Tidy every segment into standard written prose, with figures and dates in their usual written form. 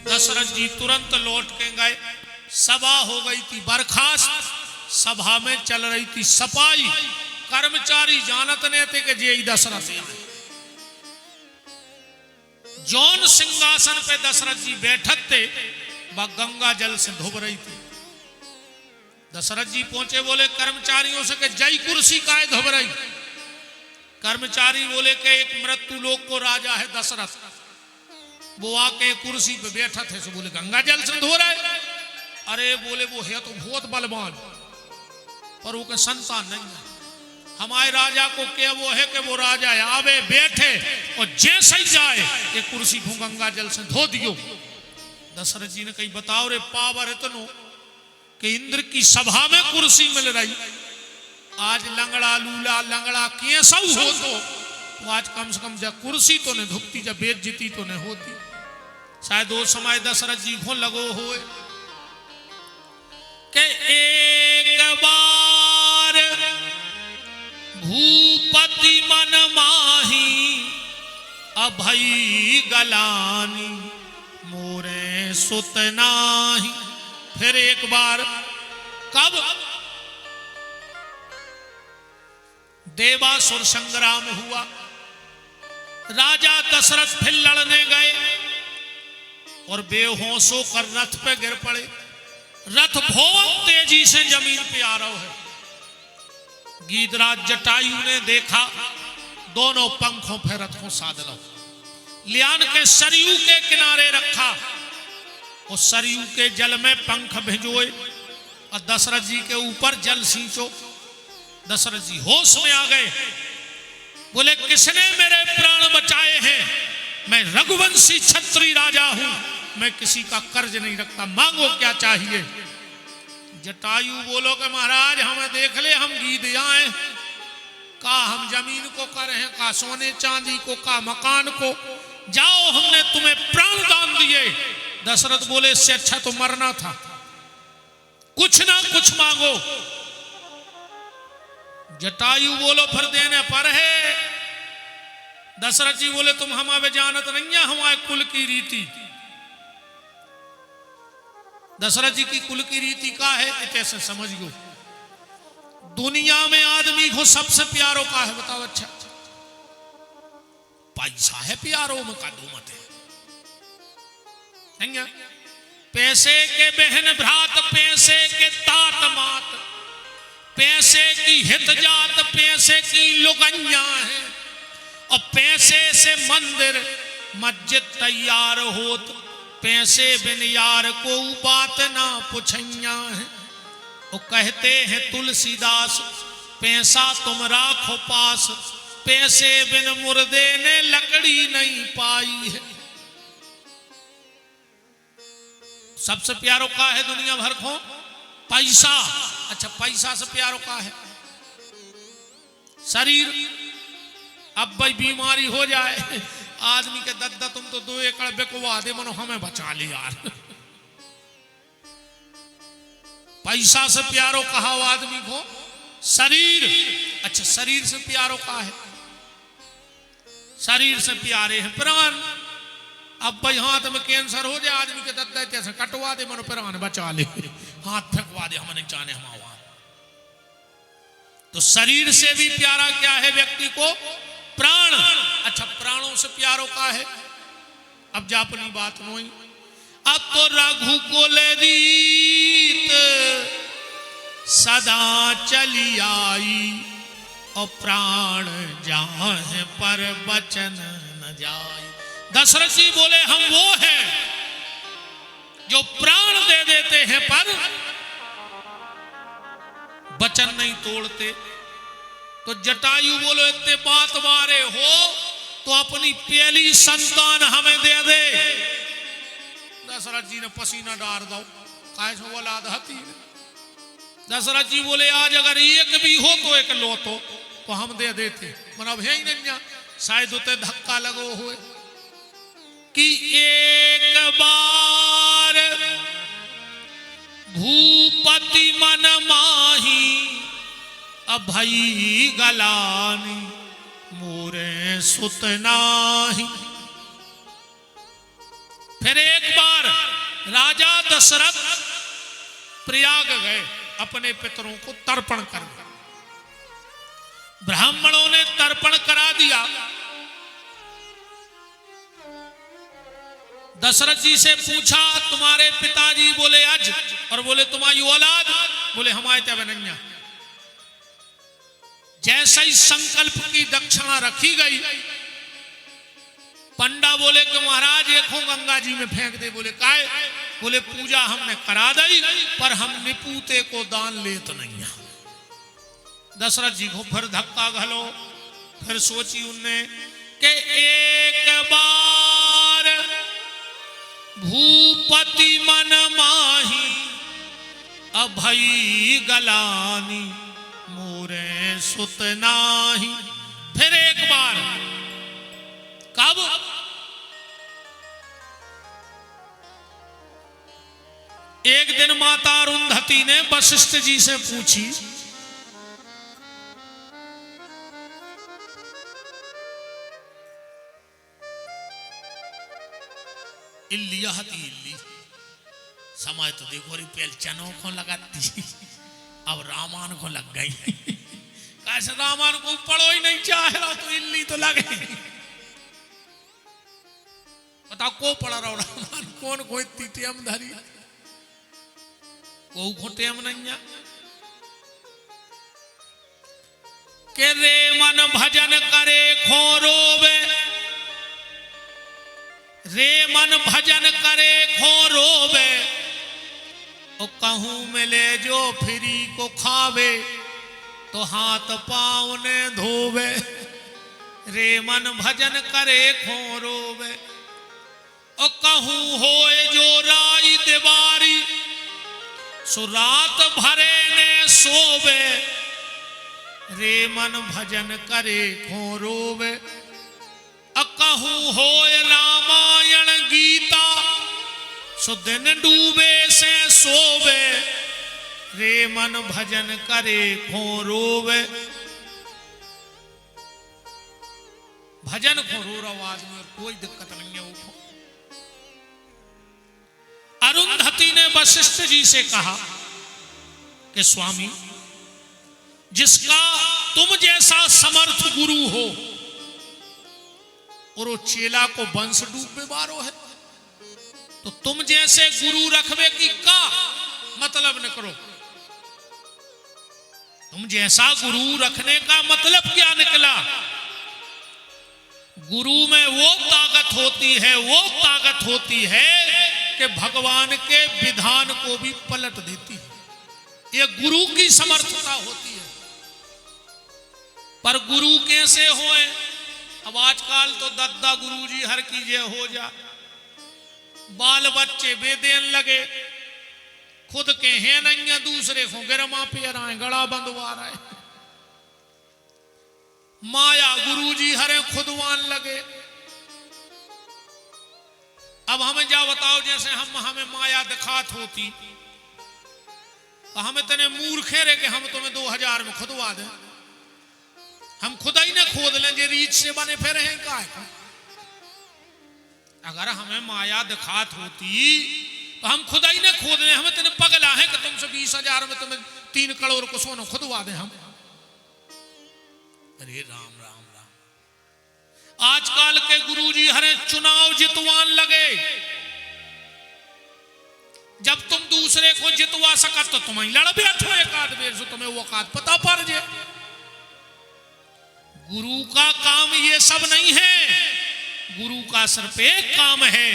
दशरथ जी तुरंत लौट के गए। सभा हो गई थी बर्खास्त, सभा में चल रही थी सफाई। कर्मचारी जानत ने थे कि जे दशरथ आए। जौन सिंहासन पे दशरथ जी बैठक थे वह गंगा जल से धुब रही थी। दशरथ जी पहुंचे, बोले कर्मचारियों से कि जय कुर्सी काहे धुब रही। कर्मचारी बोले कि एक मृत्यु लोक को राजा है दशरथ, वो आके कुर्सी पे बैठा थे। सो बोले गंगा जल से धो रहा है। अरे बोले वो है तो बहुत बलवान, पर वो के संतान नहीं है। हमारे राजा को क्या वो है कि वो राजा है, आवे बैठे और जैसे ही जाए ये कुर्सी को गंगा जल से धो दियो। दशरथ जी ने कही बताओ रे पावर इतनो कि इंद्र की सभा में कुर्सी मिल रही। आज लंगड़ा लूला लंगड़ा कैसा हो तो आज कम से कम जब कुर्सी तो नहीं धुकती, जब बेइज्जती तो नहीं होती। शायद वो समय दशरथ जी को लगो हो कि एक बार भूपति मन माही अभई गलानी मोरे सुत नाही। फिर एक बार कब देवासुर संग्राम हुआ, राजा दशरथ फिर लड़ने गए और बेहोशों कर रथ पे गिर पड़े। रथ बहुत तेजी से जमीन पे आ रहा है। गीधराज जटायु ने देखा, दोनों पंखों पे रथ को साध लो, लियान के सरयू के किनारे रखा और सरयू के जल में पंख भिजोए और दशरथ जी के ऊपर जल सींचो। दशरथ जी होश में आ गए, बोले किसने मेरे प्राण बचाए हैं? मैं रघुवंशी क्षत्रिय राजा हूं, मैं किसी का कर्ज नहीं रखता, मांगो क्या चाहिए। जटायु बोलो कि महाराज हमें देख ले, हम गीध आए, का हम जमीन को कर हैं, का सोने चांदी को, का मकान को, जाओ हमने तुम्हें प्राण दान दिए। दशरथ बोले इससे अच्छा तो मरना था, कुछ ना कुछ मांगो। जटायु बोलो फिर देने पर है। दशरथ जी बोले तुम हमारे जानत नहीं है हमारे कुल की रीति। दशरथ जी की कुल की रीति का है इतने समझ गो। दुनिया में आदमी को सबसे प्यारो का है बताओ? अच्छा पैसा है प्यारो में का दो मत है। पैसे के बहन भ्रात, पैसे के तात मात, पैसे की हित जात, पैसे की लुगैया है और पैसे से मंदिर मस्जिद तैयार होत, पैसे बिन यार को बात ना पुछैया है। वो कहते हैं तुलसीदास पैसा तुम राखो पास, पैसे बिन मुर्दे ने लकड़ी नहीं पाई है। सबसे प्यारो का है दुनिया भर को पैसा। अच्छा पैसा से प्यारो का है शरीर। अब भाई बीमारी हो जाए आदमी के दद्दा तुम तो 2 एकड़ बिकवा दे मनो हमें बचा ले यार। पैसा से प्यारो कहा आदमी को शरीर। अच्छा शरीर से प्यारो का है, शरीर से प्यारे हैं प्राण। अब भाई हाथ में कैंसर हो जाए आदमी के दद्दा जैसे कटवा दे मनो प्राण बचा ले, हाथ फेंकवा दे हम नहीं जाने हमारा। तो शरीर से भी प्यारा क्या है व्यक्ति को? प्राण। अच्छा प्राणों से प्यारो का है। अब जा अपनी बात नोई। अब तो रघु कुल रीत सदा चली आई और प्राण जाए पर बचन न जाए। दशरथ जी बोले हम वो हैं जो प्राण दे देते हैं पर वचन नहीं तोड़ते। तो जटायु बोलो इतने बात मारे हो तो अपनी पहली संतान हमें दे दे। दशरथ जी ने पसीना डाल दो, कैसे औलाद हती। दशरथ जी बोले आज अगर एक भी हो तो एक लो तो हम दे देते, मन अब है ही नहीं। शायद उते धक्का लगो हुए कि एक बार भूपति मन माही अभई गलानी मोरे सुत नाही। फिर एक बार राजा दशरथ प्रयाग गए अपने पितरों को तर्पण करने। ब्राह्मणों ने तर्पण करा दिया। दशरथ जी से पूछा तुम्हारे पिताजी, बोले अज, और बोले तुम्हारी औलाद, बोले हमारे तब नैया। जैसा ही संकल्प की दक्षिणा रखी गई, पंडा बोले कि महाराज एक हो गंगा जी में फेंक दे। बोले काहे? बोले पूजा हमने करा दी, पर हम निपूते को दान ले तो नहीं। दशरथ जी को फिर धक्का घलो, फिर सोची उनने कि एक बार भूपति मन माही अभई गलानी मोरे सुत नाही। फिर एक बार, कब? एक दिन माता अरुंधति ने वशिष्ठ जी से पूछी, इल्ली हती इल्ली समय तो देखो री पहल चनों को लगाती, अब रामान को लग गई। कैसे रामान को पढ़ो ही नहीं चाह रहा तो इल्ली तो लगे। बताओ को पढ़ रहा रामान, कौन को इतनी टेम धरी, को टेम नहीं। के रे मन भजन करे खोरोवे, रे मन भजन करे खोरोवे, ओ कहूं मिले जो फिरी को खावे, तो हाथ पाँव ने धोवे। रे मन भजन करे खोरोवे, ओ कहूं होए जो राई दीवारी, सो रात भरे ने सोवे। रे मन भजन करे खोरोवे, कहूं होए रामायण गीता, सो दिन डूबे से सोवे। रे मन भजन करे खो रोवे। भजन को रो रहा आदमी और कोई दिक्कत नहीं है। वो अरुंधति ने वशिष्ठ जी से कहा कि स्वामी, जिसका तुम जैसा समर्थ गुरु हो और वो चेला को वंश डूबे बारो है, तो तुम जैसे गुरु रखवे की का मतलब न करो। तुम जैसा गुरु रखने का मतलब क्या निकला? गुरु में वो ताकत होती है कि भगवान के विधान को भी पलट देती है। ये गुरु की समर्थता होती है। पर गुरु कैसे होए? अब आजकल तो दद्दा गुरु जी हर कीजिए हो जा, बाल बच्चे बेदेन लगे, खुद के हैं नहीं, दूसरे को गिरमा पे रहा है, गला बंधवा रहा है। माया गुरु जी हरे खुदवान लगे। अब हमें जा बताओ, जैसे हमें माया दिखात होती तो हमें तने मूर्खे रहे कि हम तुम्हें 2000 में खुदवा दें। हम खुदा ही ने खोद लें, जे रीच से बने फिर हैं का है। अगर हमें माया दिखात होती तो हम खुदा ही ने खोद लें। हमें तने पगला है कि तुमसे 20,000 में तुम्हें 3 करोड़ को सोना खुदवा दें हम। अरे राम राम राम। आजकल के गुरुजी हरे चुनाव जितवान लगे। जब तुम दूसरे को जितवा सकत तो तुम ही लड़ बैठो एक आध बेर से, तुम्हें वो औकात पता पड़ जाए। गुरु का काम ये सब नहीं है। गुरु का सिर्फ एक काम है,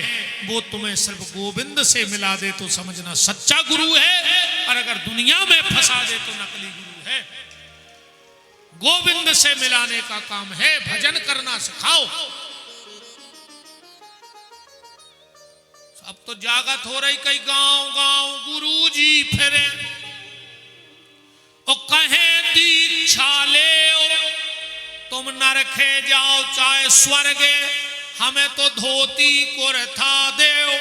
वो तुम्हें सिर्फ गोविंद से मिला दे तो समझना सच्चा गुरु है, और अगर दुनिया में फंसा दे तो नकली गुरु है। गोविंद से मिलाने का काम है। भजन करना सिखाओ। अब तो जागत हो रही, कई गांव गांव गुरु जी फिरे और कहे दीक्षा ले, तुम नरखे जाओ चाहे स्वर्गे, हमें तो धोती कुर्ता देओ।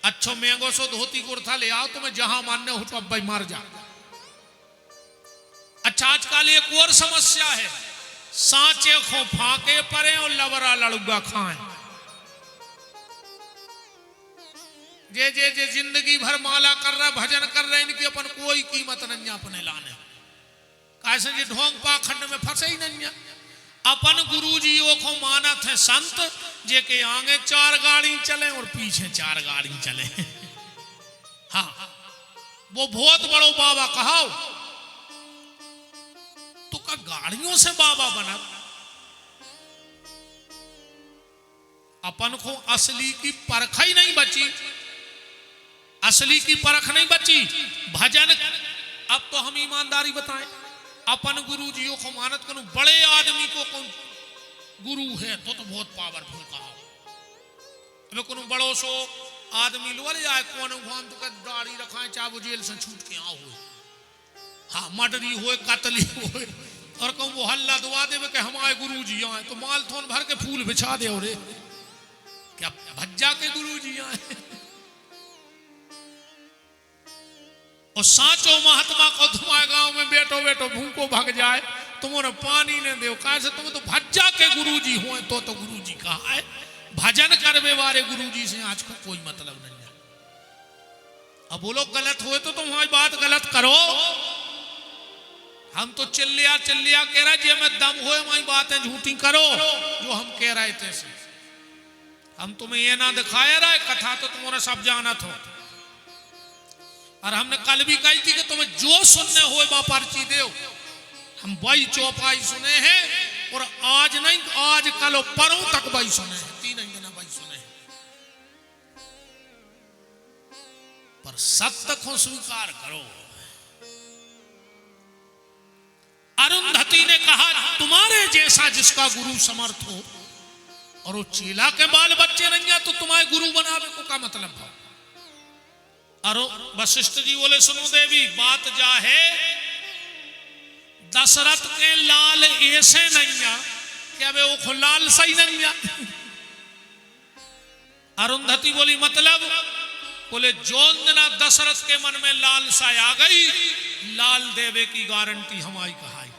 अच्छो महंगो सो धोती कुर्ता ले आओ, तुम्हें जहां मानने हो तो अब भाई मार जा। अच्छा, आजकल एक और समस्या है, सांचे को फाके परे और लवरा लड़ुगा खाएं। जे जिंदगी भर माला कर रहे भजन कर रहे इनकी अपन कोई कीमत नहीं अपने लाने कैसे जी ढोंग पाखंड में फंसे ही नहीं। अपन गुरुजियों को मानत है संत जे के आगे 4 गाड़ी चले और पीछे 4 गाड़ी चले। हाँ वो बहुत बड़ो बाबा कहाओ तो का गाड़ियों से बाबा बना। अपन को असली की परख ही नहीं बची, असली की परख नहीं बची। भजन अब तो हम ईमानदारी बताएं अपन गुरुजियों को मानत करूं बड़े आदमी को कौन गुरु है तो बहुत पावरफुल कहा। अब कौन बड़ो सो आदमी लो जाए कौन भगवान तो दाढ़ी रखाए चाहे वो जेल से छूट के आओ हाँ मर्डरी हो कतली हो और कहूँ वो हल्ला दुआ दे कि हमारे गुरु जी आए तो माल थोन भर के फूल बिछा दे और क्या भज्जा के गुरु जी आए। और साचो महात्मा को तुम्हारे गांव में बैठो बैठो भूखो भाग जाए तुम्हारे पानी ने दो कैसे तुम तो भज्जा के गुरुजी हुए तो गुरुजी कहा है। भजन करवे वाले गुरुजी से आज को कोई मतलब नहीं है। अब बोलो गलत हुए तो तुम्हारी बात गलत करो। हम तो चिल्लिया चिल्लिया कह रहे जे में दम हुए वही बातें झूठी करो जो हम कह रहे थे। हम तुम्हें ये ना दिखाया रहा कथा तो तुम्हारा सब जानत हो। और हमने कल भी कही थी कि तुम्हें जो सुनने हुए वह पर्ची दो। हम वही चौपाई सुने हैं और आज नहीं आज कल परों तक वही सुने हैं 3 दिन वही सुने हैं। पर सत्य को स्वीकार करो। अरुंधति ने कहा तुम्हारे जैसा जिसका गुरु समर्थ हो और वो चेला के बाल बच्चे नहीं है तो तुम्हारे गुरु बनावे को क्या मतलब है। और वशिष्ठ जी बोले सुनो देवी बात जा है दशरथ के लाल ऐसे नहीं है क्या वे वो लाल सही नहीं है। अरुंधति बोली मतलब बोले जोन दिना दशरथ के मन में लालसा आ गई लाल देवे की गारंटी हमारी कहाई।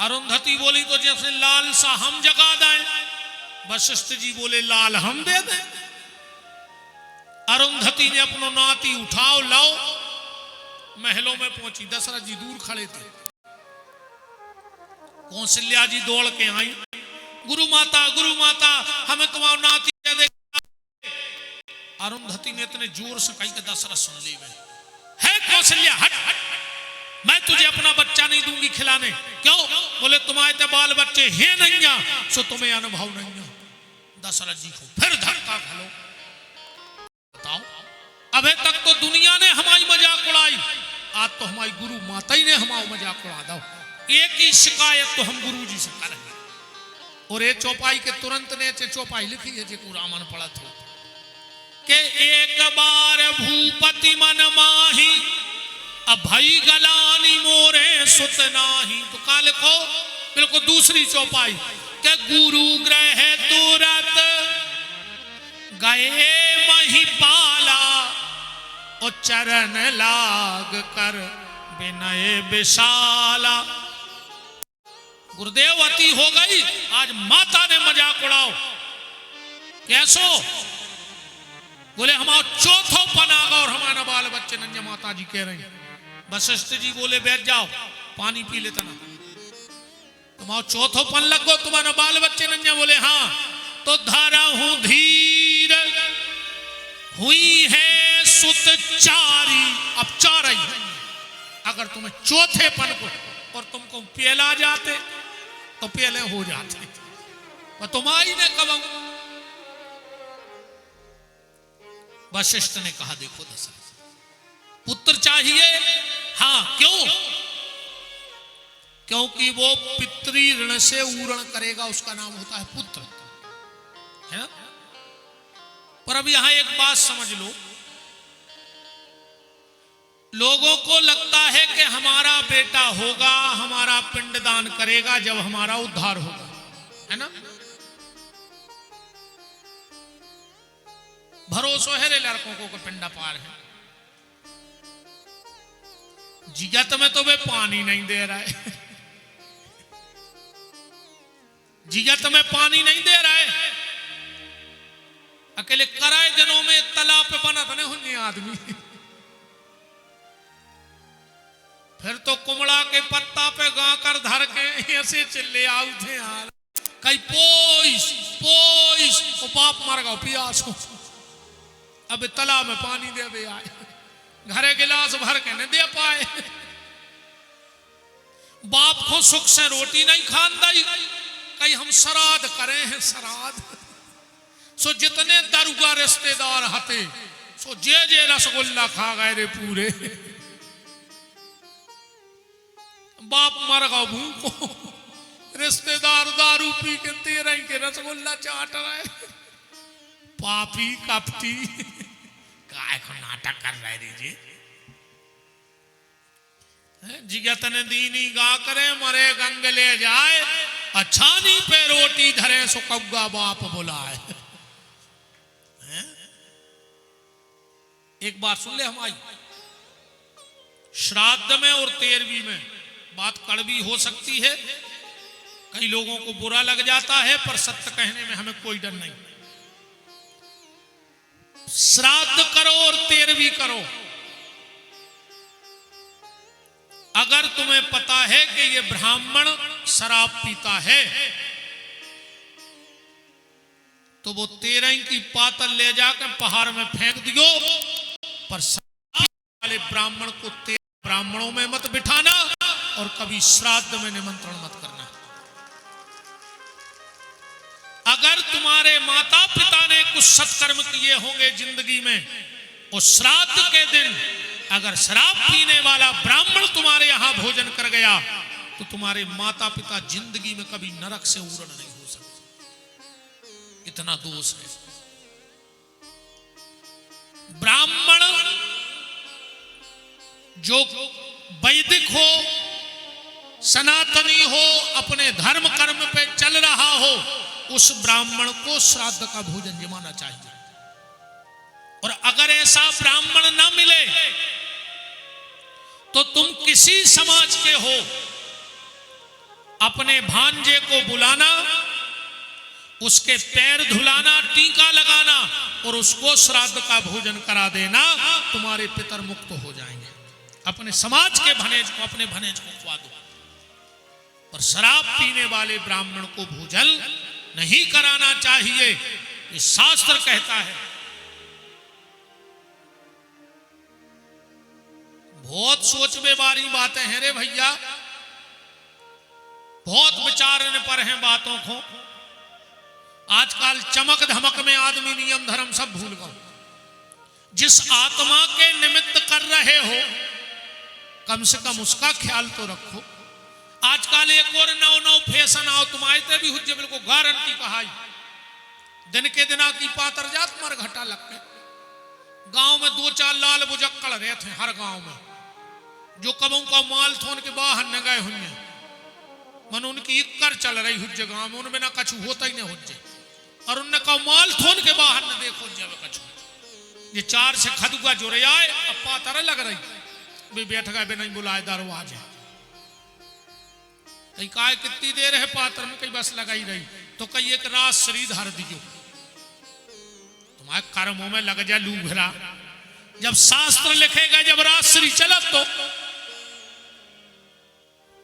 अरुंधति बोली तो जैसे लालसा हम जगा दें। वशिष्ठ जी बोले लाल हम दे दें। अरुंधति ने अपनो नाती उठाओ लाओ महलों में पहुंची। दशरथ जी दूर खड़े थे। कौशल्या जी दौड़ के आई गुरु माता हमें तुम्हारा नाती दे दे। अरुंधति ने इतने जोर से कही कि दशरथ सुन ली में है कौशल्या हट मैं तुझे अपना बच्चा नहीं दूंगी खिलाने। क्यों बोले तुम्हारे तो बाल बच्चे हैं नहीं सो तुम्हें अनुभव नहीं है। दशरथ जी को फिर धक्का खलो। बताओ अबे तक तो दुनिया ने हमारी मजाक उड़ाई आज तो हमारी गुरु माता ही ने हमारा मजाक उड़ा दो। एक ही शिकायत तो हम गुरु जी से करेंगे। और ये चौपाई के तुरंत ने चौपाई लिखी है जो रामन पढ़ा था कि एक बार भूपति मन माही अब भई गलानी मोरे सुत नाही। तो का लिखो बिल्कुल दूसरी चौपाई के गुरु ग्रह तुरत गए महिपाला और चरण लाग कर विनय विशाला। गुरुदेव अति हो गई आज माता ने मजाक उड़ाओ कैसो बोले हमारा चौथो पन आगा और हमारा बाल बच्चे नन्या माता जी कह रहे हैं। वशिष्ठ जी बोले बैठ जाओ पानी पी लेता ना तुम्हारा चौथो पन लगो तुम्हारा बाल बच्चे नन्या। बोले हाँ तो धारा हूं धीर हुई है सुत चारी। अब चार ही अगर तुम्हें चौथे पन को और तुमको पेला जाते तो पेले हो जाते और तुम्हारी ने कब। वशिष्ठ ने कहा देखो दशरथ पुत्र चाहिए। हाँ क्यों क्योंकि वो पितृ ऋण से ऊरण करेगा उसका नाम होता है पुत्र है ना। पर अब यहां एक बात समझ लो लोगों को लगता है कि हमारा बेटा होगा हमारा पिंडदान करेगा जब हमारा उद्धार होगा है ना। भरोसा है रे लड़कों को पिंडा पार है। जिगत में तो वे पानी नहीं दे रहा है जिगत में पानी नहीं दे रहा है अकेले कराए दिनों में तालाब पे बना था नहीं आदमी, फिर तो कुमड़ा के पत्ता पे गा कर धर के ऐसे चिल्ले आउ थे यार, कई पोइस पोइस ओ बाप मर गया प्यास को, अब तालाब में पानी दे दे आए, घरे गिलास भर के नहीं दे पाए, बाप को सुख से रोटी नहीं खान दी, कई हम श्राद्ध करे हैं श्राद्ध, सो जितने दरुगा रिश्तेदार हते सो जे रसगुल्ला खा गए रे पूरे, बाप मर गया भूखो, रिश्तेदार दारू पी के 13 के रसगुल्ला चाट रहे, पापी कपटी काय को नाटक कर रहे रे जिगत ने दीनी गा करे मरे गंग ले जाए, अछानी पे रोटी धरे सो कौगा बाप बुलाए। एक बात सुन ले हम आई, श्राद्ध में और 13वीं में बात कड़वी हो सकती है, कई लोगों को बुरा लग जाता है, पर सत्य कहने में हमें कोई डर नहीं। श्राद्ध करो और 13वीं करो, अगर तुम्हें पता है कि ये ब्राह्मण शराब पीता है तो वो 13 की पातल ले जाकर पहाड़ में फेंक दियो, पर शराब वाले ब्राह्मण को 13 ब्राह्मणों में मत बिठाना और कभी श्राद्ध में निमंत्रण मत करना। अगर तुम्हारे माता पिता ने कुछ सत्कर्म किए होंगे जिंदगी में और श्राद्ध के दिन अगर शराब पीने वाला ब्राह्मण तुम्हारे यहां भोजन कर गया तो तुम्हारे माता पिता जिंदगी में कभी नरक से उरण नहीं हो सकते, इतना दोष है। ब्राह्मण जो वैदिक हो, सनातनी हो, अपने धर्म कर्म पे चल रहा हो, उस ब्राह्मण को श्राद्ध का भोजन जमाना चाहिए। और अगर ऐसा ब्राह्मण न मिले तो तुम किसी समाज के हो, अपने भांजे को बुलाना, उसके पैर धुलाना, टीका लगाना और उसको श्राद्ध का भोजन करा देना, तुम्हारे पितर मुक्त हो जाएंगे। अपने समाज के भनेज को, अपने भनेज को खुआ दो, और शराब पीने वाले ब्राह्मण को भोजन नहीं कराना चाहिए, ये शास्त्र कहता है। बहुत सोचने वाली बातें हैं रे भैया, बहुत विचारने पर हैं बातों को। आजकल चमक धमक में आदमी नियम धर्म सब भूल गए। जिस आत्मा के निमित्त कर रहे हो कम से कम उसका ख्याल तो रखो। आजकल एक और नौ फैशन आओ, तुम आयते भी हुज्जे बिल्कुल गारंटी कहाई, दिन के दिना की पातर जात मर घटा लग के। गांव में 2-4 लाल बुजक्कड़ रहे थे हर गांव में, जो कबों का माल थोन के बाहर न गए हुए, मन उनकी इक्कर चल रही हुज्जे गांव में, उनमें ना कछु होता ही नहीं हुज्जे, और उनने कहा माल थोन के बाहर न देखो जब कछु। ये 4 से खदुआ जुड़े आए, अब पातर लग रही भी बैठ गए, नहीं बुलाए दरवाजे। कई काय कितनी देर है पात्र में, कई बस लगाई रही, तो कई एक रात श्री धर दियो, तुम्हारे कर्मों में लग जा लू भरा। जब शास्त्र लिखेगा जब राजश्री चलब तो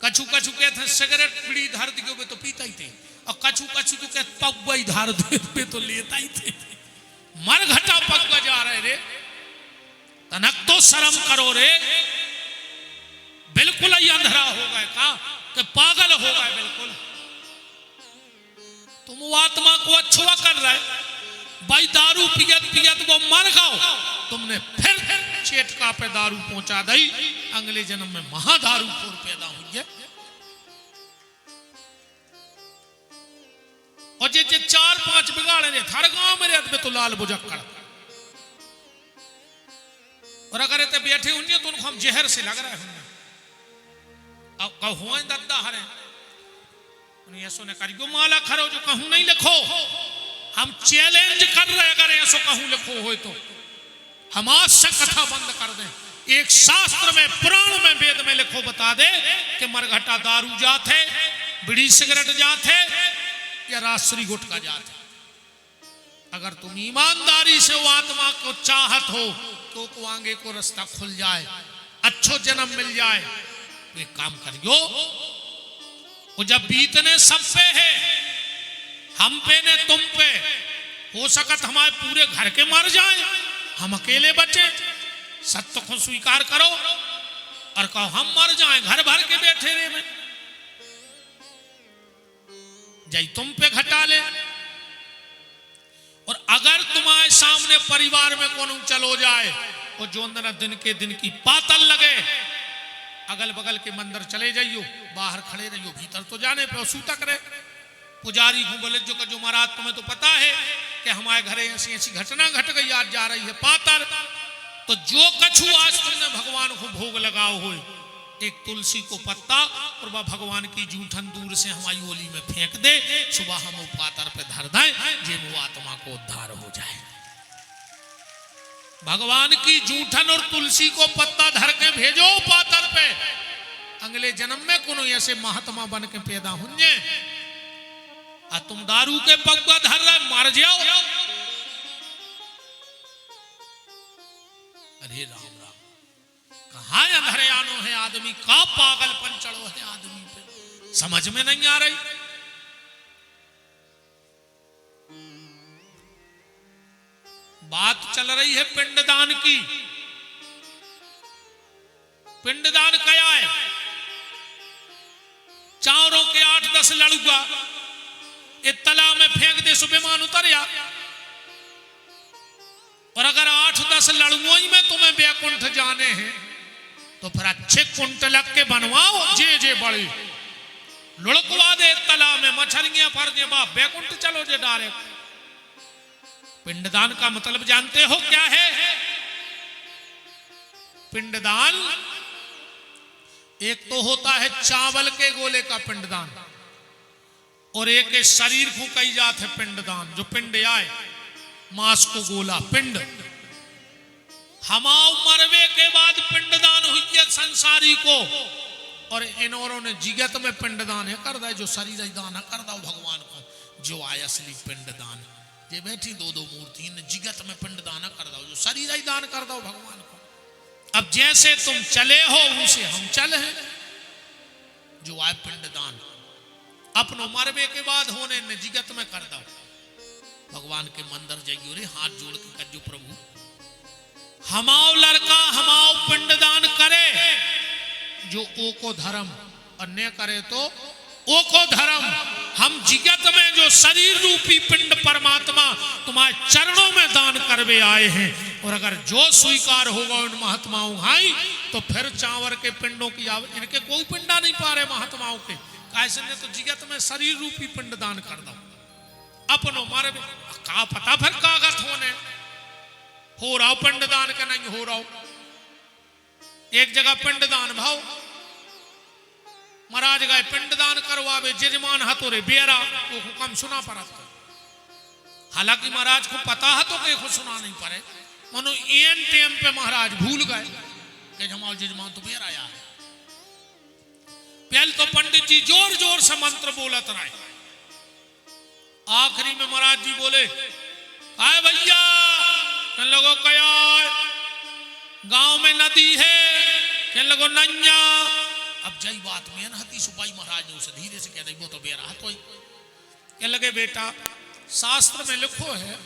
कछु कछु कहते सिगरेट बीड़ी धर दियो तो पीता ही थे, और कछु कछु तो कहते पगवा ही धार दे तो लेता ही थे। मर घटा पगवा जा रहे रे, तनक तो शर्म करो रे, बिल्कुल ही अंधरा हो गए का कि पागल हो गए बिल्कुल। तुम वो आत्मा को अछुआ कर रहे भाई, दारू पियत पियत वो मर गओ, तुमने फिर चेटका पे दारू पहुंचा दी, अगले जन्म में महादारू खोर पैदा हुई है। और जे 4-5 बिगाड़े ने हर गांव में रहते तो लाल बुजक्कड़, और अगर इतने बैठे होंगे तो उनको हम जहर से लग रहे होंगे। अब कहो दद्दा हरे ऐसो ने करियो माला खरो जो कहूं नहीं लिखो, हम चैलेंज कर रहे अगर ऐसो कहूं लिखो हो तो हम आज से कथा बंद कर दें। एक शास्त्र में पुराण में वेद में लिखो बता दे कि मरघटा दारू जात है, बीड़ी सिगरेट जात है या राजश्री गुटका जात है। अगर तुम ईमानदारी से वो आत्मा को चाहत हो तो आगे को रास्ता खुल जाए, अच्छो जन्म मिल जाए। तो एक काम करियो, वो जब बीतने सब पे है, हम पे ने तुम पे, हो सकत हमारे पूरे घर के मर जाए, हम अकेले बचे। सत्य को स्वीकार करो और कहो हम मर जाए, घर भर के बैठे रहे में जय तुम पे घटा ले। और अगर तुम्हारे सामने परिवार में कौन चलो जाए और जो अंदर दिन के दिन की पातल लगे, अगल बगल के मंदिर चले जाइयो, बाहर खड़े रहियो, भीतर तो जाने पे सूतक रहे। पुजारी को बोले जो महाराज तुम्हें तो पता है कि हमारे घरे ऐसी ऐसी घटना घट गई, आज जा रही है पातर, तो जो कछु आज तुमने भगवान को भोग लगाओ हो, एक तुलसी को पत्ता और वह भगवान की जूठन दूर से हमारी ओली में फेंक दे, सुबह हम वो पातर पे धर दें, जे वो आत्मा को उद्धार हो जाए। भगवान की जूठन और तुलसी को पत्ता धर के भेजो पातर पे, अगले जन्म में कोनो ऐसे महात्मा बन के पैदा होंगे। आ तुम दारू के पग्गा धर रहे, मर जाओ। अरे राम राम, कहाँ अंधरयानो है आदमी, का पागलपन चढ़ो है आदमी पे, समझ में नहीं आ रही। बात चल रही है पिंडदान की। पिंडदान क्या है? चावरों के 8-10 लड़ुआ एक तालाब में फेंक दे, सुबह उतरिया। और अगर 8-10 लड़ुओं ही में तुम्हें बैकुंठ जाने हैं तो फिर अच्छे कुंट लग के बनवाओ, जे बड़ी लुढ़कवा दे तालाब में, मछलियां फर दे, बाप बैकुंठ चलो जे डायरेक्ट। पिंडदान का मतलब जानते हो क्या है? पिंडदान एक तो होता है चावल के गोले का पिंडदान, और एक शरीर को कही जात है पिंडदान, जो पिंड आए मांस को गोला पिंड। हमाओ मरवे के बाद पिंडदान हुई है संसारी को, और इन्होंने ने जिगत में पिंडदान है कर दे, जो शरीर दान है कर दो भगवान को, जो आय असली पिंडदान। ये बैठी 2-2 मूर्ति ने जिगत में पिंडदान कर दो, जो शरीर दान कर दो भगवान को। अब जैसे तुम चले हो उसे हम चले हैं, जो आय पिंडदान अपनो मरवे के बाद होने ने जिगत में कर दो। भगवान के मंदिर जाइयो रे, हाथ जोड़ के कजो प्रभु हमाओ लड़का हमाओ पिंडदान करे, जो ओ को धर्म, और न करे तो ओ को धर्म। हम जिगत में जो शरीर रूपी पिंड परमात्मा तुम्हारे चरणों में दान करवे आए हैं, और अगर जो स्वीकार होगा उन महात्माओं भाई, तो फिर चावर के पिंडों की इनके कोई पिंडा नहीं पा रहे महात्माओं के, कैसे ने तो जिगत में शरीर रूपी पिंड दान कर दो अपनो मारे। का पता फिर कागत होने हो रहा पिंडदान का नहीं हो रहा। एक जगह पिंडदान भाव महाराज गए पिंडदान करवावे, जजमान हतो रे बेरा, वो हुक्म सुना पड़ा। हालांकि महाराज को पता है तो के सुना नहीं पड़े, मनो एन टाइम पे महाराज भूल गए कि जमाल जजमान तो बेरा आया है। पहले तो पंडित जी जोर जोर से मंत्र बोलत रहे, आखिरी में महाराज जी बोले आए भैया किन लोगों कया गांव में नदी है, किन लोगों नैया। अब जई बात में हती सुपाई महाराज ने उसे धीरे से कह दी, वो तो बेरा तो ही कह लगे बेटा शास्त्र में लिखो है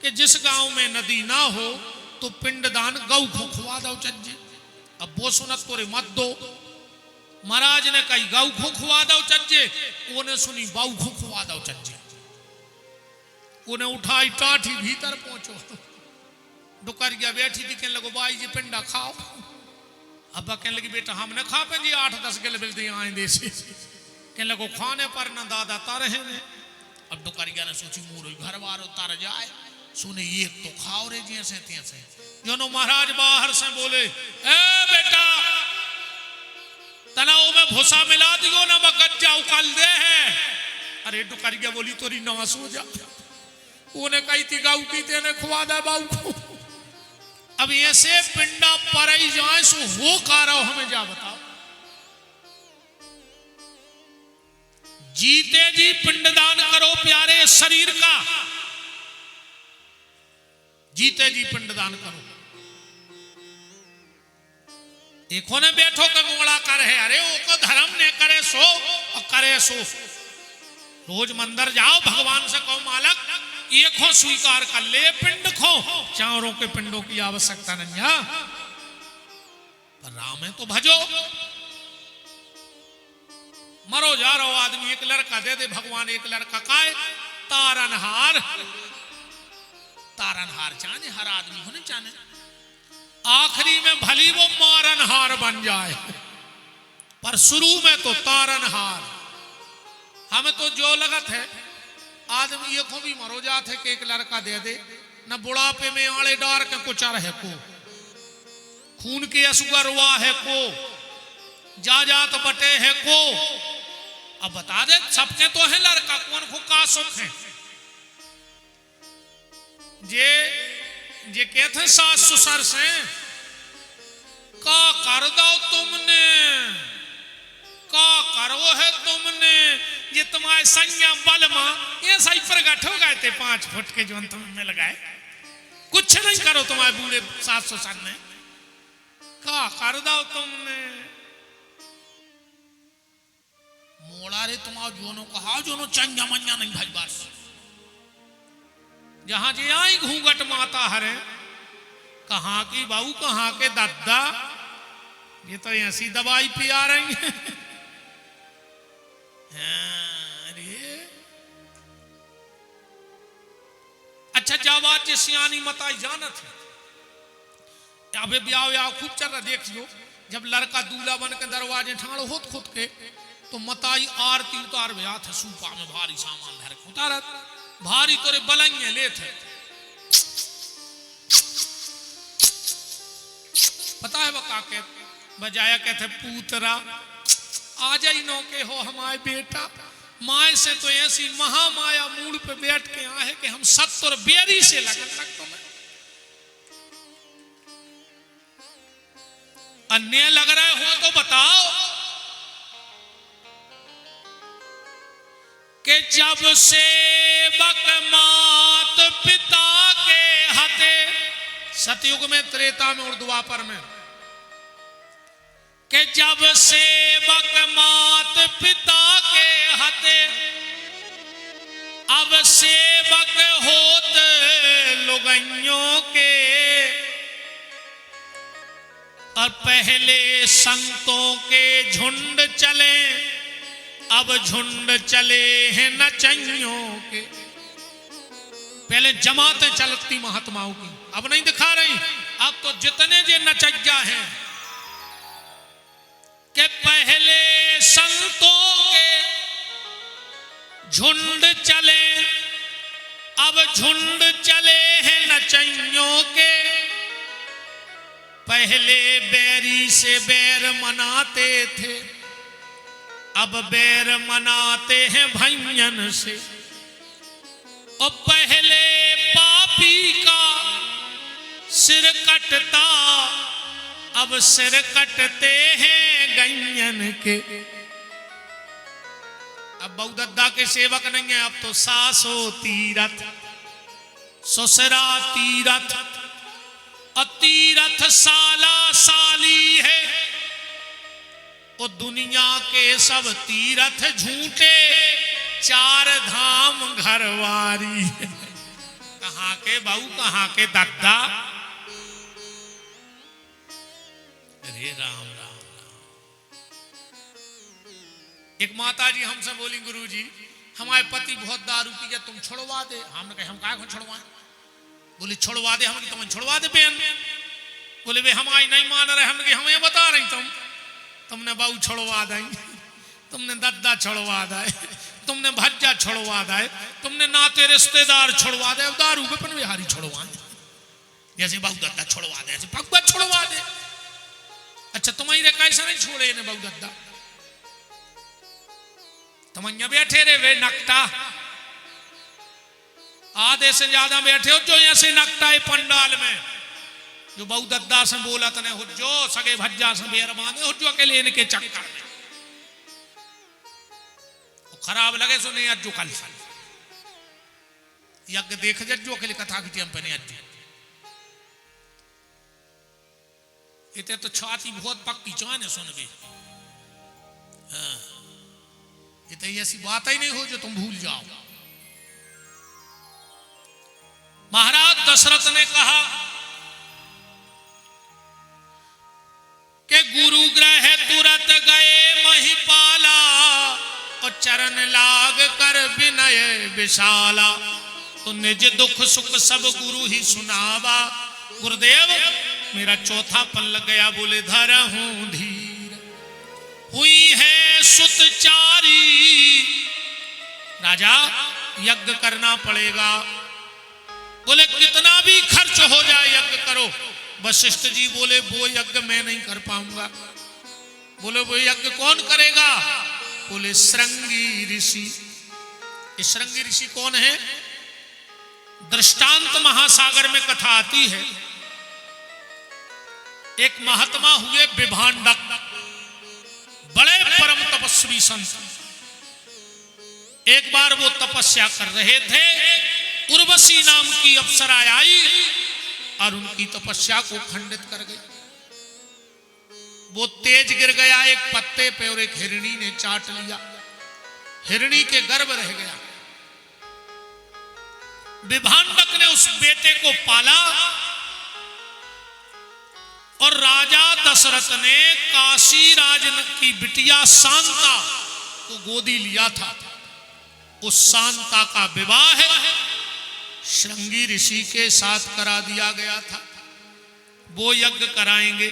कि जिस गांव में नदी ना हो तो पिंडदान गौ को खुआ दो चज्जे। अब वो सुनत तोरे मत दो। महाराज ने कही गौ को खुआ दो चज्जे, उन्हें सुनी बाऊ को खुआ दो चज्जे। उन्हें उठाई टाठी भीतर पहुंचो, डुकर गया बैठी थी, कहने लगो बाई जी पिंडा खाओ। अब कहने लगी बेटा हम न खा पेंगे 8-10 गिल मिलते आए देसी, कहने लगो खाने पर न दादा तारे हैं। अब डुकरिया ने सोची मोर घर बार उतार जाए, सुने एक तो खाओ रे जैसे तैसे। जो नो महाराज बाहर से बोले ए बेटा तनाव में भूसा मिला दियो ना बगज्जा उकाल दे है। अरे डुकरिया बोली तोरी नवास हो जा, उन्हें कही थी गाऊ की तेने खुआ दे बाऊ को। अब ऐसे पिंडा पर जाए सो हो का रहो हमें जा बताओ। जीते जी पिंडदान करो प्यारे शरीर का, जीते जी पिंडदान करो। एक ने बैठो के मोड़ा कर है, अरे वो को धर्म ने करे सो और करे सो। रोज मंदिर जाओ, भगवान से कहो मालक एक हो स्वीकार कर ले, पिंड खो, चारों के पिंडों की आवश्यकता नहीं है। पर राम है तो भजो। मरो जा रहो आदमी, एक लड़का दे दे भगवान, एक लड़का काय तारनहार। तारनहार चाहे हर आदमी होने चाहे, आखिरी में भली वो मारनहार बन जाए, पर शुरू में तो तारनहार। हमें तो जो लगत है आदमी ये को भी मरो जात है कि एक लड़का दे दे, न बुढ़ापे में आड़े डार के कुचर है को, खून के असुगर हुआ है को, जा जात बटे है को। अब बता दे सबके तो है लड़का, कौन को का सुख है। जे कहते सास ससुर से का कर दो तुमने, का करो है तुमने, ये तुम्हारे संज्ञा बल मां ये सही प्रगट हो गए थे 5 फुट के जो तुम में लगाए, कुछ नहीं करो तुम्हारे बूढ़े सास ससुर ने, का कर दो तुमने। मोड़ा रे तुम्हारा जोनो कहा, जोनो चंगा मंगा नहीं भाई बास। जहां जे आई घूंघट माता हरे, कहां की बाबू कहां के दादा, ये तो ऐसी दवाई पिया रही है। अरे अच्छा जावाज जे सियानी मताई जानत है, अबे ब्याह खूब चल रहा देखियो। जब लड़का दूल्हा बन के दरवाजे ठाड़ होत खुद के, तो मताई आरती उतार बे हाथ सूपा में भारी सामान धर के उतारत, भारी तोरे बलंगे ले थे। पता है वो का के बजाया कहते पूतरा आ जाई नो के हो हमारे बेटा, माए से तो ऐसी महामाया मूड पे बैठ के आए कि हम 70 बेरी से लगन लगता मैं। अन्य लग रहे हो तो बताओ कि जब सेवक मात पिता के हते, सतयुग में, त्रेता में और द्वापर में, कि जब सेवक मात पिता के हते, अब सेवक होत लुगाइयों के, और पहले संतों के झुंड चले, अब झुंड चले हैं नचइयों के। पहले जमातें चलती महात्माओं की, अब नहीं दिखा रही। अब तो जितने जे नचैया हैं कि पहले संतों के झुंड चले, अब झुंड चले हैं नचइयों के। पहले बैरी से बैर मनाते थे, अब बैर मनाते हैं भैयन से। और पहले पापी का सिर कटता, अब सिर कटते हैं गैयन के। अब बहुदद्दा के सेवक नहीं है, अब तो सासो तीरथ, ससुरा तीरथ, और तीरथ साला साली है। और दुनिया के सब तीरथ झूठे, 4 धाम घरवारी है। कहां के बाऊ कहां के दादा। अरे राम राम राम। एक माता जी हमसे बोली, गुरुजी हमारे पति बहुत दारू पी गया, तुम छुड़वा दे। हमने कहा हम काय को छुड़वाएं। बोले छुड़वा दे। हम तुम छुड़वा दे बहन। बोले वे हमारी नहीं मान रहे। हमने हमें बता रही तुमने बाऊ छुड़वा देंगे, तुमने दद्दा छुड़वा दे, तुमने भज्जा छुड़वा दे, तुमने नाते रिश्तेदार छुड़वा दे, दारू विपिन बिहारी छुड़वा दे, जैसे बाऊ दद्दा छुड़वा दे, ऐसे भगवा छुड़वा दे। अच्छा तुम्हारी कैसा नहीं छोड़े ने बाऊ दद्दा, तुम यहाँ बैठे रे वे नकटा, आधे से ज्यादा बैठे हो जो ऐसे नकटा है पंडाल में, जो बहु दद्दा से बोला तने हो जो सगे भज्जा से बेर बांधे हो जो अकेले इनके चक्कर में खराब लगे सो नहीं अज्जू कल यज्ञ देख जो अकेले कथा की हम पे नहीं अज्जू इतने तो छाती बहुत पक्की चाने सुनबे। हाँ, इतनी ऐसी बात ही नहीं हो जो तुम भूल जाओ। महाराज दशरथ ने कहा कि गुरु ग्रह तुरत गए महिपाला और चरण लाग कर विनय विशाला। तो निज दुख सुख सब गुरु ही सुनावा। गुरुदेव मेरा चौथा पन लग गया, बोले धरहूं धीर हुई है सुतचारी। राजा यज्ञ करना पड़ेगा। बोले कितना भी खर्च हो जाए यज्ञ करो। वशिष्ठ जी बोले वो यज्ञ मैं नहीं कर पाऊंगा। बोले वो यज्ञ कौन करेगा? बोले श्रृंगी ऋषि। ये श्रृंगी ऋषि कौन है? दृष्टांत महासागर में कथा आती है। एक महात्मा हुए विभांडक, बड़े परम तपस्वी संत। एक बार वो तपस्या कर रहे थे, उर्वशी नाम की अप्सरा आई और उनकी तपस्या को खंडित कर गई। वो तेज गिर गया एक पत्ते पे और एक हिरणी ने चाट लिया। हिरणी के गर्भ रह गया। विभांडक ने उस बेटे को पाला और राजा दशरथ ने काशी राजन की बिटिया शांता को गोदी लिया था। उस शांता का विवाह श्रृंगी ऋषि के साथ करा दिया गया था। वो यज्ञ कराएंगे।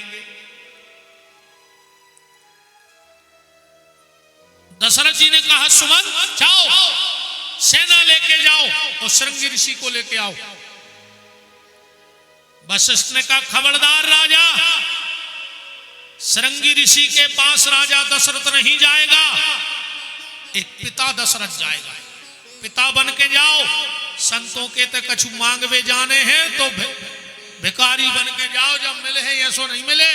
दशरथ जी ने कहा सुमन जाओ, सेना लेके जाओ और श्रृंगी ऋषि को लेके आओ। वशिष्ठ ने कहा खबरदार राजा, श्रृंगी ऋषि के पास राजा दशरथ नहीं जाएगा, एक पिता दशरथ जाएगा। पिता बन के जाओ। संतों के तो कछु मांगवे जाने हैं तो भिखारी बन के जाओ, जब मिले हैं ये सो नहीं मिले,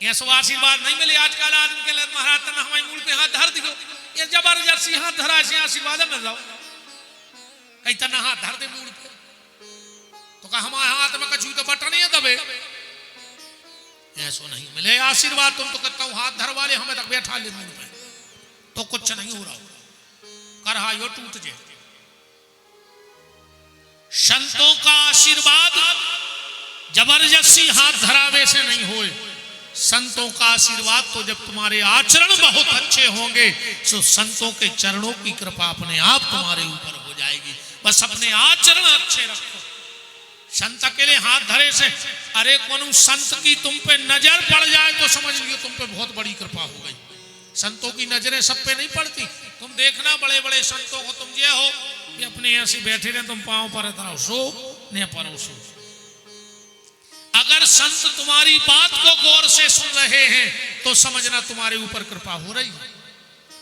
ये सो आशीर्वाद नहीं मिले। आजकल आदमी के लिए महाराज तना हमारे मूल पे हाथ धर दियो, ये जबरदस्ती हाथ धरा से आशीर्वाद मिल जाओ। कहीं तना हाथ धर दे मूल पे तो कहा हमारे हाथ में कछु तो बटन नहीं है दबे, ऐसो नहीं मिले आशीर्वाद। तुम तो कहता हूं हाथ धर वाले हमें तक बैठा ले मूल पे तो कुछ नहीं हो रहा, करहा यो टूट जे। संतों का आशीर्वाद जबरदस्ती हाथ धरावे से नहीं होए। संतों का आशीर्वाद तो जब तुम्हारे आचरण बहुत अच्छे होंगे तो संतों के चरणों की कृपा अपने आप तुम्हारे ऊपर हो जाएगी। बस अपने आचरण अच्छे रखो। संत के लिए हाथ धरे से अरे कौन संत की तुम पे नजर पड़ जाए तो समझ लियो तुम पे बहुत बड़ी कृपा हो गई। संतों की नजरें सब पे नहीं पड़ती। तुम देखना बड़े बड़े संतों को तुम ये हो कि अपने ऐसे बैठे रहे, तुम पांव पर सो न परोसो। अगर संत तुम्हारी बात को गौर से सुन रहे हैं तो समझना तुम्हारे ऊपर कृपा हो रही है।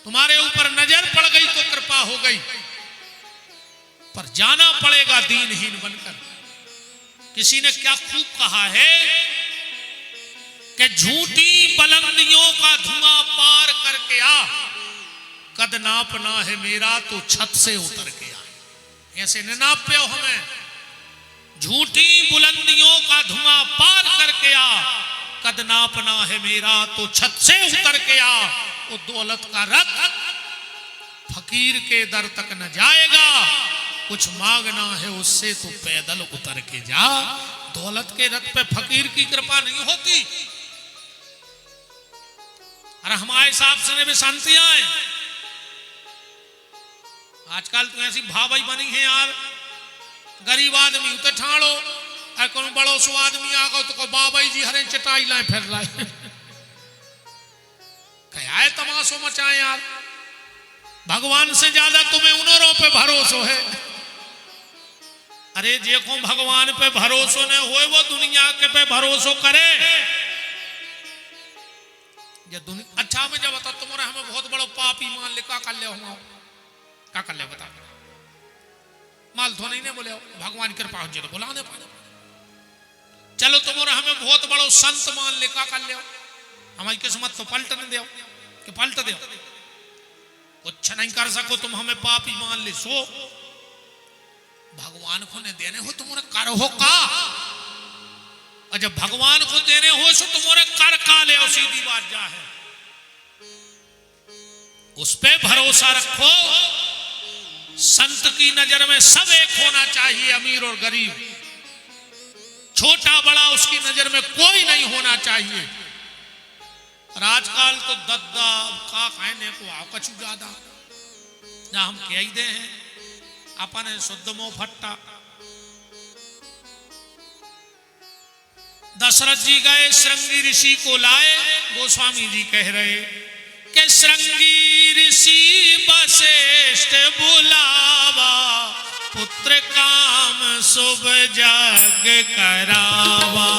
तुम्हारे ऊपर नजर पड़ गई तो कृपा हो गई। पर जाना पड़ेगा दीनहीन बनकर। किसी ने क्या खूब कहा है कि झूठी बुलंदियों का धुआं पार करके आ, कद नापना है मेरा तो छत से उतर के आ। ऐसे न नाप पे हो हमें। झूठी बुलंदियों का धुआं पार करके आ, कद नापना है मेरा तो छत से उतर के आ। वो दौलत का रथ फकीर के दर तक न जाएगा, कुछ मांगना है उससे तो पैदल उतर के जा। दौलत के रथ पे फकीर की कृपा नहीं होती। अरे हमारे साहब से भी शांतियां हैं। आजकल तो ऐसी भावई बनी है यार, गरीब आदमी उते ठाणो और कोनो बड़ो सो आदमी आ गो तो को बाबाई जी हरे चटाई लाए फिर लाए। क्या है तमाशो मचाए यार। भगवान से ज्यादा तुम्हें उनों पे भरोसा है। अरे जे को भगवान पे भरोसा न होए वो दुनिया के पे भरोसा करे। अच्छा मैं जब बता तुम्हारे हमें बहुत बड़ा पापी मान ले, का कर ले हम का कर ले बता। माल धो नहीं ने बोले भगवान कृपा हो जाए बुलाने पाने। चलो तुम्हारा हमें बहुत बड़ा संत मान ले, का कर ले हमारी किस्मत तो पलट न दो कि पलट दो। कुछ नहीं कर सको तुम हमें पापी मान ले सो भगवान को ने देने हो तुम्हारे करो हो का। और जब भगवान को देने हो सो तुम्हारे कर का ले सीधी बात जा है, उस पे भरोसा रखो। संत की नजर में सब एक होना चाहिए, अमीर और गरीब, छोटा बड़ा उसकी नजर में कोई नहीं होना चाहिए। और आजकल तो दद्दा का कहने को आओ कछु ज्यादा ना हम कह ही दे हैं अपन शुद्ध मोह फट्टा। दशरथ जी गए श्रृंगी ऋषि को लाए, गोस्वामी जी कह रहे कि श्रृंगी ऋषि वशिष्ठ बुलावा, पुत्र काम शुभ जग करावा।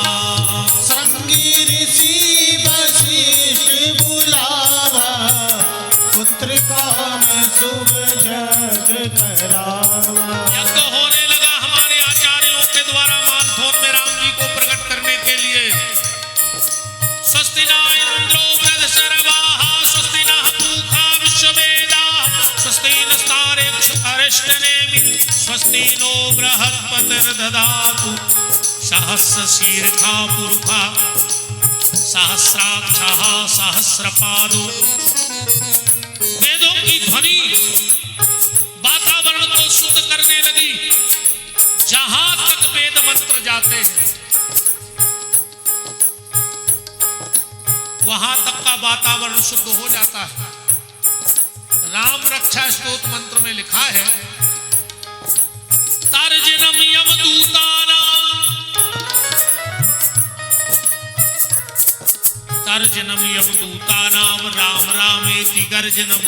श्रृंगी ऋषि वशिष्ठ बुलावा, पुत्र काम शुभ जग करावा। यज्ञ होने लगा हमारे आचार्यों के द्वारा मानथोन में राम जी को प्रकट करने के लिए। स्वस्ति न इंद्रो वृद्धशर्वाः, स्वस्ति नः पूषा विश्ववेदाः, स्वस्ति नस्तारेक्षरिष्टनेमिः, स्वस्ति नो बृहस्पतिर्दधातु, सहस्रशीर्षा पुरुषा सहस्राक्षः सहस्रपादो। वेदों की ध्वनि वातावरण को शुद्ध करने लगी। जहां तक वेद मंत्र जाते हैं वहां तक का वातावरण शुद्ध हो जाता है। राम रक्षा स्तोत्र मंत्र में लिखा है, तर्जनम यमदूतानां, तर्जनम यमदूतानां राम रामेति गर्जनम,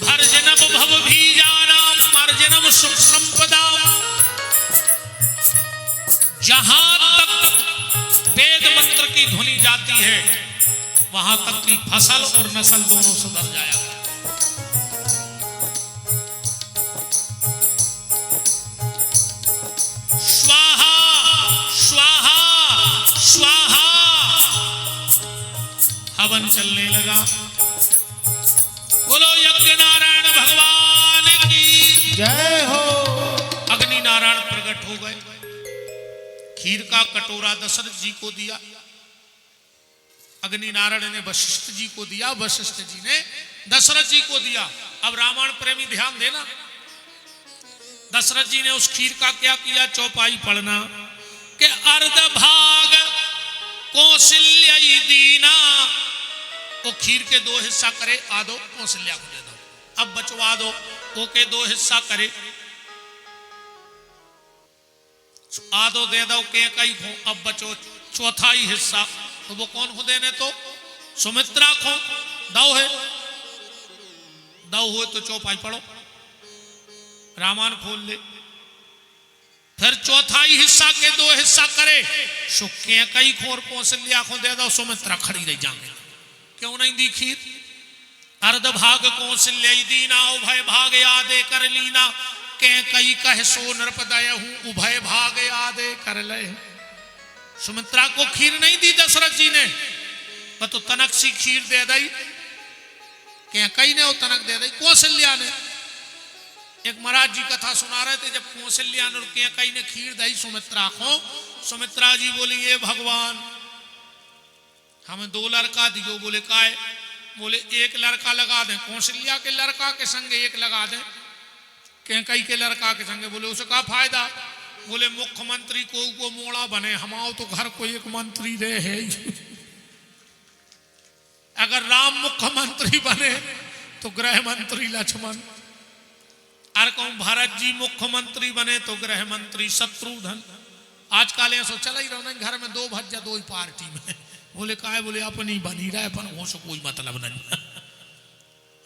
भर्जनम भवभीजानां मर्जनम सुख संपदा। जहां तक वेद मंत्र की ध्वनि जाती है वहां तक की फसल और नस्ल दोनों सुधर जाएगा। स्वाहा स्वाहा स्वाहा, हवन चलने लगा। बोलो यज्ञ नारायण भगवान की जय हो। अग्नि नारायण प्रकट हो गए। खीर का कटोरा दशरथ जी को दिया, अग्नि नारायण ने वशिष्ठ जी को दिया, वशिष्ठ जी ने दशरथ जी को दिया। अब रामायण प्रेमी ध्यान देना, दशरथ जी ने उस खीर का क्या किया, चौपाई पढ़ना कि अर्ध भाग कौशल्या दीना, वो खीर के 2 हिस्सा करे, आधो कौशल्या को दे दो, अब बचवा दो, वो के 2 हिस्सा करे, आधो दे दो के कई को, अब बचो चौथाई हिस्सा, तो वो कौन को देने, तो सुमित्रा को। दो है, दो हुए तो चौपाई पढ़ो, रामायण खोल ले। फिर चौथाई हिस्सा के 2 हिस्सा करे, सुखे कई खोर कौशल्या को दे दो, सुमित्रा खड़ी रही जाएंगे। क्यों नहीं दी खीर? अर्ध भाग कौशल्या दीना, उभय भाग यादे कर लीना, के कई कह सो नृपदय हूं, उभय भाग यादे कर ले। सुमित्रा को खीर नहीं दी दशरथ जी ने, वह तो तनक सी खीर दे दी, के कई ने वो तनक दे दी कौशल्या ने। एक महाराज जी कथा सुना रहे थे, जब कौशल्या ने और के कई ने खीर दी सुमित्रा को, सुमित्रा जी बोली ये भगवान हमें 2 लड़का दियो। बोले काय? बोले 1 लड़का लगा दें, कौशल्या के लड़का के संगे 1 लगा दें, के कई के लड़का के संगे। बोले उसे क्या फायदा? बोले मुख्यमंत्री को मोड़ा बने, हमाओ तो घर को 1 मंत्री रहे। अगर राम मुख्यमंत्री बने तो गृह मंत्री लक्ष्मण, और कहूं भरत जी मुख्यमंत्री बने तो गृह मंत्री शत्रुघ्न। आजकल ऐसा चला ही रहा, घर में 2 भज्जा 2 ही पार्टी में। बोले काय? बोले अपनी बनी रहे, अपन हो से कोई मतलब नहीं,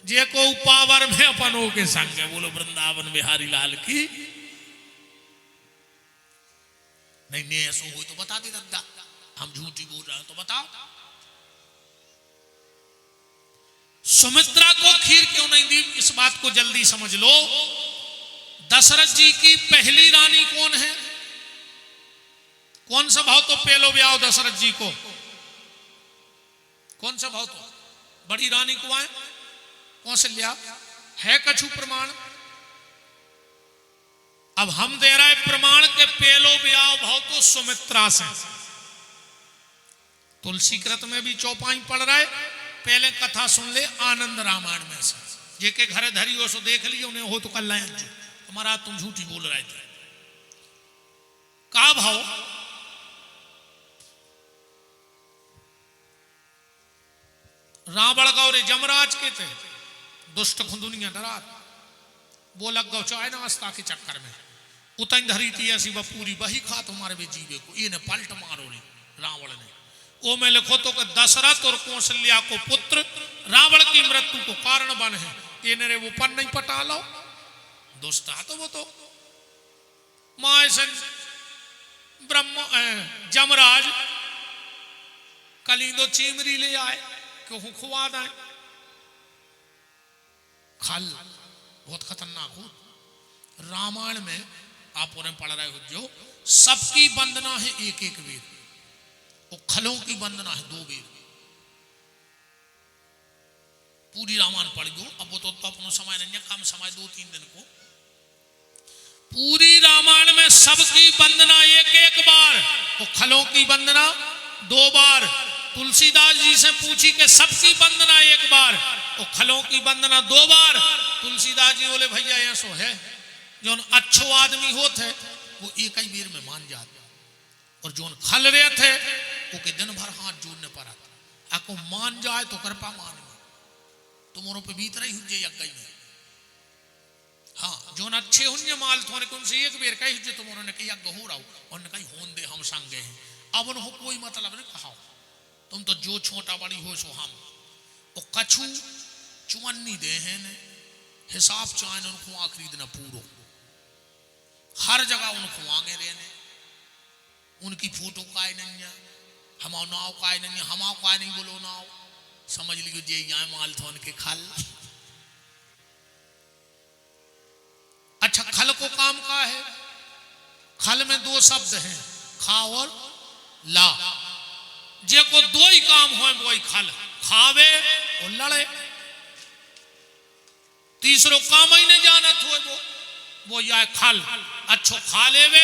जे को पावर में अपन हो के संग। बोलो वृंदावन बिहारी लाल की। नहीं नहीं ऐसा हो तो बता दे दद्दा, हम झूठी बोल रहे हैं तो बताओ। सुमित्रा को खीर क्यों नहीं दी, इस बात को जल्दी समझ लो। दशरथ जी की पहली रानी कौन है? कौन सा भाव तो पहलो ब्याह दशरथ जी को, कौन सा भाव तो बड़ी रानी को आए कौशल्या है कछु प्रमाण? अब हम दे रहे प्रमाण के पहलो ब्याह भाव तो सुमित्रा से, तुलसी कृत में भी चौपाई पढ़ रहे, पहले कथा सुन ले आनंद रामायण में से, जेके घर धरी हो सो देख लियो, उन्हें हो तो कल लाए तुम्हारा, तुम झूठी बोल रहे थे। का भाव रावण गौरे जमराज के थे, दुष्ट खुंदुनिया डरा, वो लग गौ चाय नाश्ता के चक्कर में, उतन धरी थी ऐसी वह पूरी वही खा तुम्हारे भी जीवे को, ये ने पलट मारो रे रावण ने। वो में लिखो तो कि दशरथ और कौशल्या को पुत्र रावण की मृत्यु को कारण बन है, ये ने रे वो पन नहीं पटा लो, दुष्ट तो वो तो मायसन ब्रह्म जमराज कलिंदो चीमरी ले आए क्यों खुआ दें, खल बहुत खतरनाक हो। रामायण में आप उन्हें पढ़ रहे हो जो सबकी वंदना है एक एक वेद, और खलों की वंदना है 2 वेद। पूरी रामायण पढ़ दो, अब वो तो अपना समय नहीं है, कम समय 2-3 दिन को। पूरी रामायण में सबकी वंदना एक एक बार, और खलों की वंदना 2 बार। तुलसीदास जी से पूछी कि सबकी वंदना एक बार और खलों की वंदना 2 बार। तुलसीदास जी बोले भैया ऐसो है, जो अच्छो आदमी होते वो एक ही बेर में मान जाते, और जो खल रहे थे वो के दिन भर हाथ जोड़ने पड़ा, आपको मान जाए तो कृपा मान, तुम्हारों पे बीत रही हुई यज्ञ में। हाँ, जो अच्छे होंगे माल थोड़े उनसे एक बेर कही जो तुम्हारों ने कही यज्ञ हो रहा हो, और कहीं होन दे हम संगे हैं, अब उनको कोई मतलब नहीं कहा, तुम तो जो छोटा बड़ी हो सो हम। और कछु चुमन्नी दे हैं ने हिसाब चाहे उनको आखिरी दिन पूरो, हर जगह उनको आगे रहने, उनकी फोटो काय नहीं है, हमाओ नाव काय नहीं है, हमाओ काय नहीं बोलो नाव, समझ लियो जे यहाँ माल थोन के खल। अच्छा, खल को काम का है, खल में 2 शब्द हैं, खा और ला, जे को 2 ही काम हो वो ही खल, खावे और लड़े, तीसरो काम ही नहीं जानत हो वो या खल। अच्छो खा लेवे,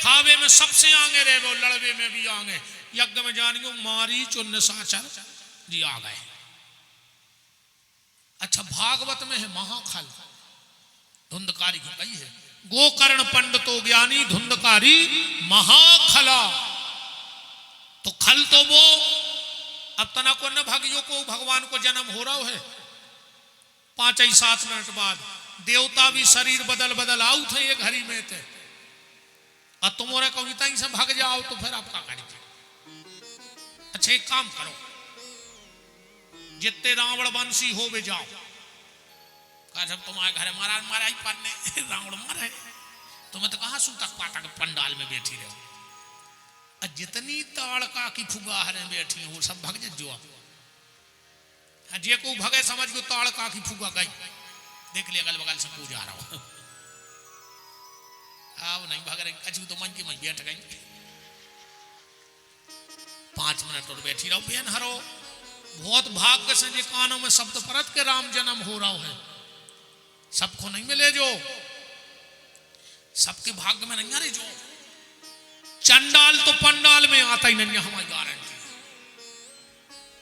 खावे में सबसे आगे रहे, वो लड़वे में भी आगे, यज्ञ में जानियो मारीच और निशाचर जी आ गए। अच्छा, भागवत में है महाखल, धुंधकारी को कही है, गोकर्ण पंडितो ज्ञानी धुंधकारी महाखला। तो खल तो वो अब तना को न भगियों को भगवान को जन्म हो रहा है, 5-7 मिनट बाद देवता भी शरीर बदल बदल आउ थे ये घड़ी में थे, और तुम्हारे कविता से भाग जाओ तो फिर आपका करेंगे। अच्छा, एक काम करो, जितने रावण वंशी हो वे जाओ, जब तुम्हारे घर मारा ही पढ़ने रावण मारे, तुम्हें तो कहाँ सुन तक पाता के पंडाल में बैठी रहो, जितनी ताड़का की फुगाहरें बैठी हो सब भग जो, जे को भगे समझ को ताड़का की फुगा गई, देख लिया अगल बगल से पूजा रहा हो, अब नहीं भग रहे, कछु तो मन की मन बैठ गई, 5 मिनट और बैठी रहो बेन हरो। बहुत भाग्य से जे कानों में शब्द परत के राम जन्म हो रहा है, सबको नहीं मिले, जो सबके भाग्य में नहीं आ रहे, जो चंडाल तो पंडाल में आता ही नहीं है, हमारी गारंटी।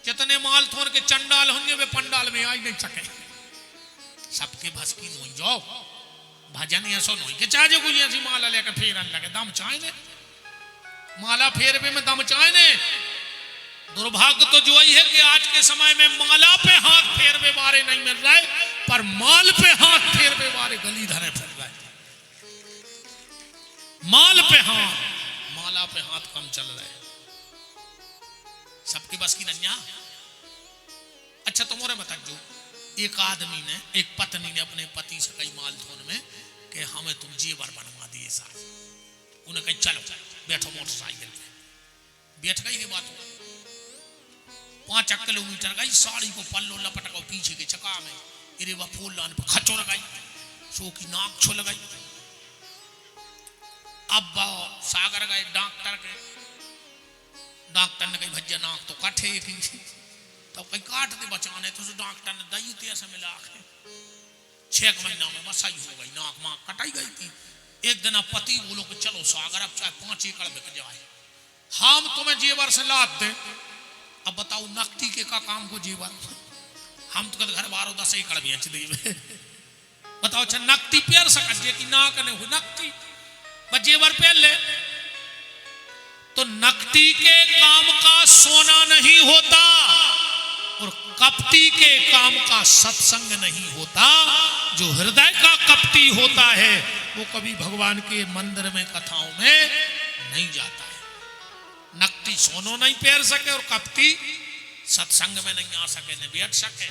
जितने माल थोर के चंडाल होंगे वे पंडाल में आ ही नहीं सके, सबके बस की नहीं जाओ, भजन ऐसा नहीं कि चाहे कोई ऐसी माला लेकर फेरन लगे, दम चाहे ने माला फेरवे में दम चाहे ने। दुर्भाग्य तो जो ही है कि आज के समय में माला पे हाथ फेरवे वाले नहीं मिल रहे, पर माल पे हाथ फेरवे वाले गली धरे फिर रहे, माल पे हाथ, माला पे हाथ कम चल रहे, सबके बस की नन्या। अच्छा, तुम्हारे बता जो एक आदमी ने, एक पत्नी ने अपने पति से कई माल थोन में कि हमें तुम जेवर बनवा दिए साथ, उन्हें कही चलो बैठो मोटरसाइकिल पे, बैठ गई के बात 5 किलोमीटर गई, साड़ी को पल्लो लपट गो पीछे के चका में, इरे वह फूल लाने पर खचो लगाई, सो की नाक छो लगाई। अब सागर गए डॉक्टर के, डॉक्टर ने कही भैया नाक तो काटे एक इंची, तब कहीं काट दे बचाने, तो डॉक्टर ने दही तेज से मिला के 6 महीना में बसाई हो गई, नाक माँ कटाई गई थी। एक दिन अब पति बोलो कि चलो सागर अब चाहे 5 एकड़ बिक जाए, हम तुम्हें जेवर से लाद दे, अब बताओ नकटी के का काम को जेवर हम तो घर बार दस एकड़ बेच दी बताओ अच्छा नकटी पेर सकत जे कि ना कने हो नकटी बस जेवर पहन ले तो नकटी के काम का सोना नहीं होता और कपटी के काम का सत्संग नहीं होता। जो हृदय का कपटी होता है वो कभी भगवान के मंदिर में कथाओं में नहीं जाता है। नकटी सोनो नहीं पहन सके और कपटी सत्संग में नहीं आ सके, नहीं बैठ सके।